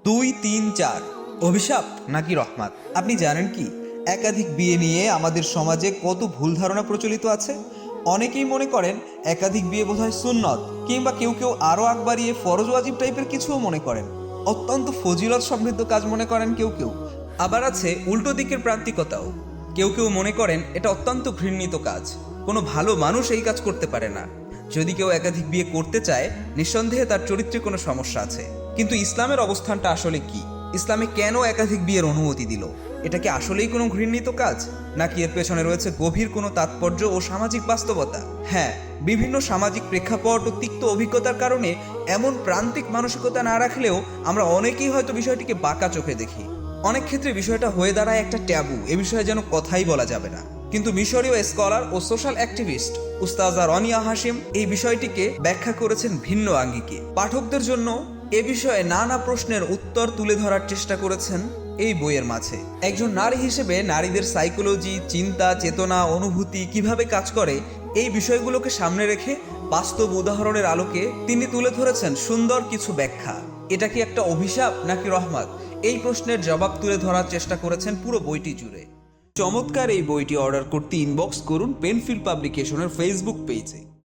2, 3, 4 অভিশাপ নাকি রহমত? আপনি জানেন কি একাধিক বিয়ে নিয়ে আমাদের সমাজে কত ভুল ধারণা প্রচলিত আছে। অনেকেই মনে করেন একাধিক বিয়ে বোধহয় সুন্নত, কিংবা কেউ কেউ আরও আগ বাড়িয়ে ফরজ ওয়াজিব টাইপের কিছুও মনে করেন, অত্যন্ত ফজিলত সমৃদ্ধ কাজ মনে করেন কেউ কেউ। আবার আছে উল্টো দিকের প্রান্তিকতাও। কেউ কেউ মনে করেন এটা অত্যন্ত ঘৃণিত কাজ, কোনো ভালো মানুষ এই কাজ করতে পারে না। যদি কেউ একাধিক বিয়ে করতে চায়, নিঃসন্দেহে তার চরিত্রে কোনো সমস্যা আছে। কিন্তু ইসলামের অবস্থানটা আসলে কি? ইসলামে কেন একাধিক বিয়ের অনুমতি দিল? এটা কি আসলেই কোনো ঘৃণিত কাজ, নাকি এর পেছনে রয়েছে গভীর কোনো তাৎপর্য ও সামাজিক বাস্তবতা? হ্যাঁ, বিভিন্ন সামাজিক প্রেক্ষাপট ও তিক্ত অভিজ্ঞতার কারণে এমন প্রান্তিক মানসিকতা না রাখলেও আমরা অনেকেই হয়তো বিষয়টিকে বাঁকা চোখে দেখি। অনেক ক্ষেত্রে বিষয়টা হয়ে দাঁড়ায় একটা ট্যাবু, এ বিষয়ে যেন কথাই বলা যাবে না। কিন্তু মিশরীয় স্কলার ও সোশ্যাল অ্যাক্টিভিস্ট উস্তাজা রনিয়া হাশিম এই বিষয়টিকে ব্যাখ্যা করেছেন ভিন্ন আঙ্গিকে। পাঠকদের জন্য এ বিষয়ে নানা প্রশ্নের উত্তর তুলে ধরার চেষ্টা করেছেন এই বইয়ের মাঝে। একজন নারী হিসেবে নারীদের সাইকোলজি, চিন্তা, চেতনা, অনুভূতি কিভাবে কাজ করে, এই বিষয়গুলোকে সামনে রেখে বাস্তব উদাহরণের আলোকে তিনি তুলে ধরেছেন সুন্দর কিছু ব্যাখ্যা। এটা কি একটা অভিশাপ নাকি রহমত? এই প্রশ্নের জবাব তুলে ধরার চেষ্টা করেছেন পুরো বইটি জুড়ে। চমৎকার এই বইটি অর্ডার করতে ইনবক্স করুন পেনফিল্ড পাবলিকেশনের ফেসবুক পেজে।